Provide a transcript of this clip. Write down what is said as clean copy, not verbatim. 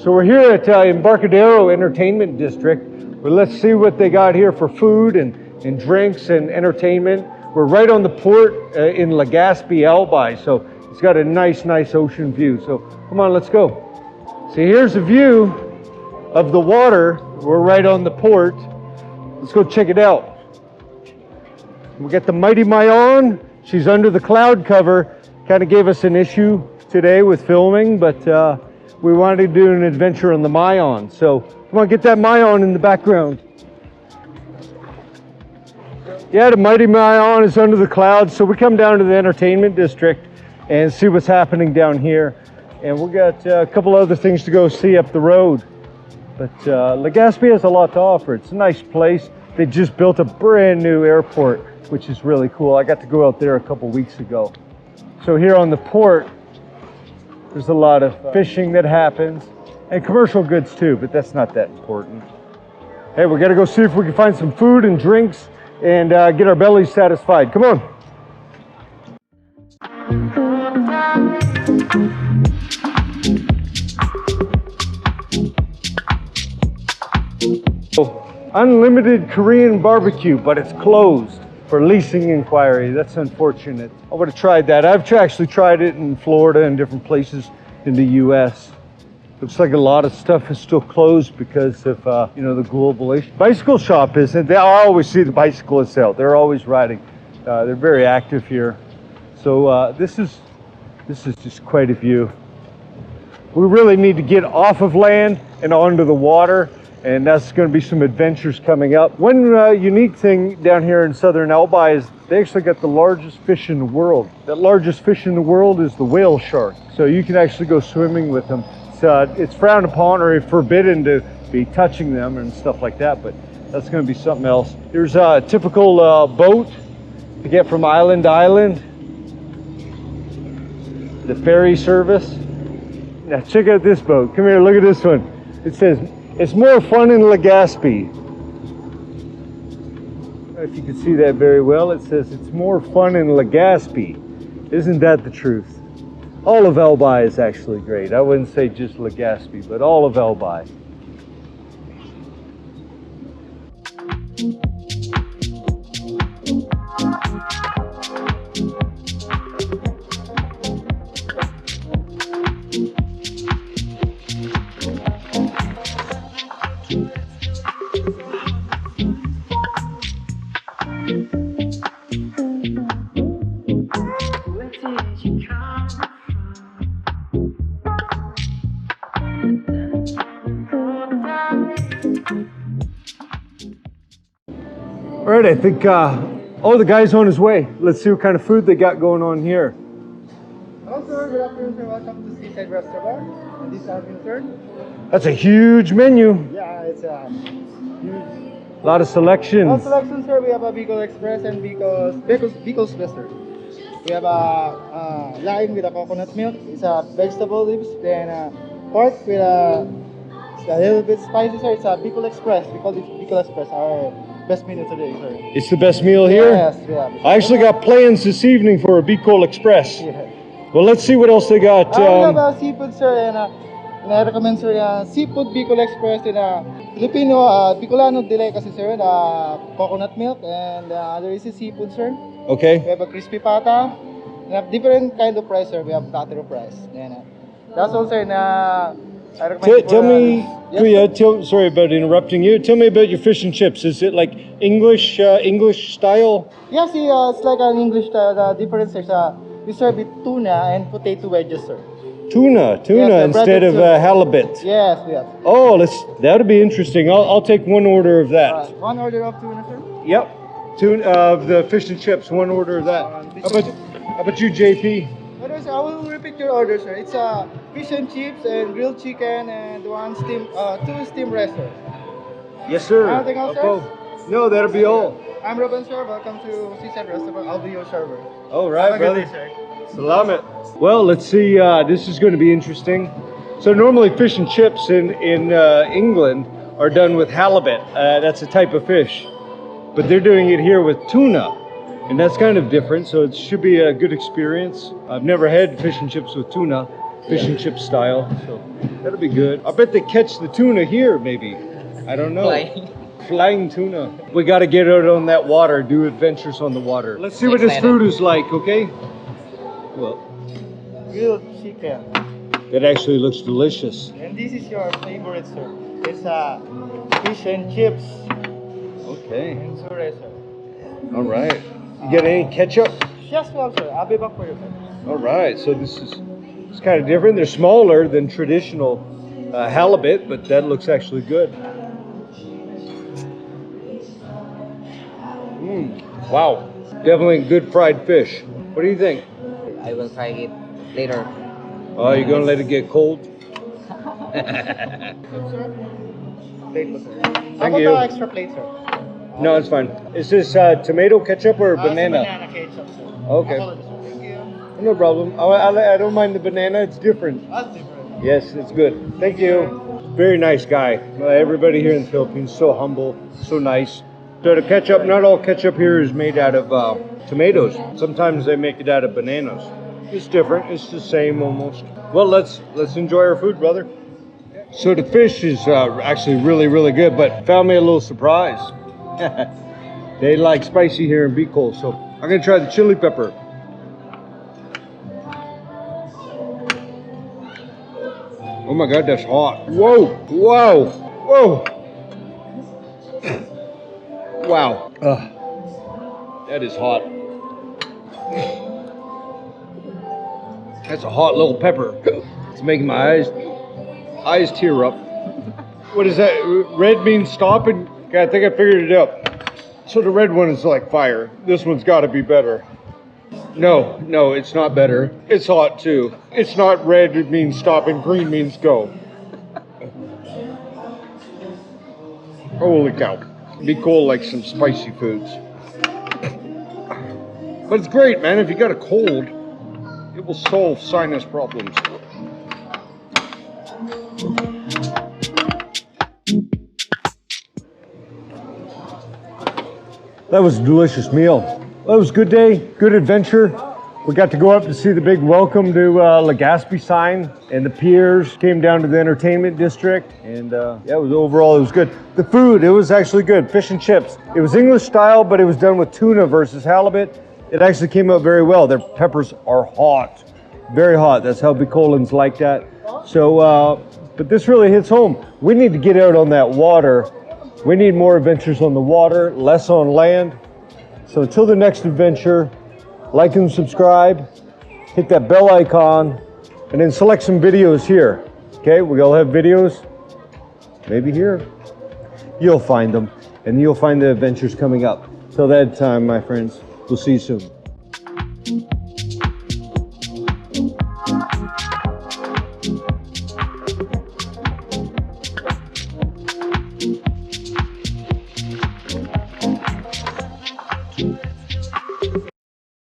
So we're here at Embarcadero Entertainment District. Well, let's see what they got here for food and drinks and entertainment. We're right on the port in Legaspi, Albay, so it's got a nice ocean view. So come on, let's go. So here's a view of the water. We're right on the port. Let's go check it out. We got the mighty Mayon. She's under the cloud cover. Kind of gave us an issue today with filming, but we wanted to do an adventure on the Mayon. So come on, get that Mayon in the background. Yeah, the mighty Mayon is under the clouds. So we come down to the entertainment district and see what's happening down here. And we got a couple other things to go see up the road. But Legaspi has a lot to offer. It's a nice place. They just built a brand new airport, which is really cool. I got to go out there a couple weeks ago. So here on the port, there's a lot of fishing that happens and commercial goods too, but that's not that important. Hey, we got to go see if we can find some food and drinks and get our bellies satisfied. Come on. Unlimited Korean barbecue, but it's closed for leasing inquiry. That's unfortunate. I would have tried that. I've actually tried it in Florida and different places in the US. Looks like a lot of stuff is still closed because of you know, the global issue. Bicycle shop isn't. I always see the bicyclists out. They're always riding. They're very active here. So this is just quite a view. We really need to get off of land and onto the water, and that's going to be some adventures coming up. One unique thing down here in Southern Albay is they actually got the largest fish in the world. That largest fish in the world is the whale shark. So you can actually go swimming with them. It's frowned upon or forbidden to be touching them and stuff like that, but that's going to be something else. Here's a typical boat to get from island to island. The ferry service. Now check out this boat. Come here, look at this one. It says, "It's more fun in Legaspi." If you can see that very well, it says it's more fun in Legaspi. Isn't that the truth? All of Albay is actually great. I wouldn't say just Legaspi, but all of Albay. All right, I think, oh, the guy's on his way. Let's see what kind of food they got going on here. Hello, sir. Good afternoon, sir. Welcome to Seaside Restaurant. And this is our sir. That's a huge menu. Yeah, it's a huge. A lot of selections. All selections, sir. We have a Bicol Express and Bicol's Best, sir. We have a lime with a coconut milk. It's a vegetable leaves. Then pork with a little bit spicy, sir. It's a Bicol Express. We call it Bicol Express. Our best menu today, sir. It's the best meal here? Yes, yeah. I actually got plans this evening for a Bicol Express. Yeah. Well, let's see what else they got. We have a seafood, sir, and I recommend, sir, seafood Bicol Express and Filipino Bicolano delicacy, sir, coconut milk, and there is a seafood, sir. Okay. We have a crispy pata. We have different kind of price, sir. We have tatero price. And that's also, sir, I recommend Tell me, yes, Kuya, sorry about interrupting you. Tell me about your fish and chips. Is it like English style? yes, it's like an English style. The difference is we serve with tuna and potato wedges, sir. Tuna Yes, instead of halibut. Yes, yes. Oh, that'll be interesting. I'll take one order of that. One order of tuna, sir. Yep. Tuna of the fish and chips. One order of that. How about you, JP? I will repeat your order, sir. It's fish and chips and grilled chicken and two steamed rice, sir. Yes, sir. Anything else, sir? No, that'll be all. I'm Robin, sir. Welcome to Seaside Restaurant. I'll be your server. All right, Have a good brother. day, sir. Salamat. Well, let's see. This is going to be interesting. So normally fish and chips in England are done with halibut. That's a type of fish. But they're doing it here with tuna. And that's kind of different, so it should be a good experience. I've never had fish and chips with tuna. fish and chip style. So that'll be good. I bet they catch the tuna here, maybe. I don't know. Flying tuna. We got to get out on that water, do adventures on the water. Let's see what this food is like, okay? Well, Grilled chicken. that actually looks delicious. And this is your favorite, sir. It's fish and chips. Okay. And sure, sir. All right. You get any ketchup? Just well, sir. I'll be back for you, sir. All right. So this is it's kind of different. They're smaller than traditional halibut, but that looks actually good. Wow. Definitely good fried fish. What do you think? I will try it later. Oh, you're going to let it get cold? Plate po, sir. Thank How about you. the extra plate, sir? No, it's fine. Is this tomato ketchup or banana? Banana ketchup, sir. Okay. Apologies, sir. Thank you. No problem. I don't mind the banana. It's different. That's different. Yes, it's good. Thank you. Very nice guy. Everybody here in the Philippines, so humble, so nice. So the ketchup, not all ketchup here is made out of tomatoes. Sometimes they make it out of bananas. It's different. It's the same almost. Well, let's enjoy our food, brother. So the fish is actually really, really good, but found me a little surprise. They like spicy here in Bicol, so I'm gonna try the chili pepper. Oh my God, that's hot. Whoa, whoa, whoa. Wow. That is hot. That's a hot little pepper. It's making my eyes tear up. What is that? Red means stop, and I think I figured it out. So the red one is like fire. This one's got to be better. No, it's not better. It's hot too. It's not red, it means stop, and green means go. Holy cow. Bicol likes some spicy foods. But it's great, man. If you got a cold, it will solve sinus problems. That was a delicious meal. That was a good day, good adventure. We got to go up to see the big welcome to Legaspi sign and the piers. Came down to the entertainment district, and yeah, it was good. The food, it was actually good. Fish and chips. It was English style, but it was done with tuna versus halibut. It actually came out very well. Their peppers are hot, very hot. That's how Bicolans like that. So, but this really hits home. We need to get out on that water. We need more adventures on the water, less on land. So until the next adventure, like and subscribe, hit that bell icon, and then select some videos here. Okay, we all have videos, maybe here. You'll find them, and you'll find the adventures coming up. Till that time, my friends, we'll see you soon.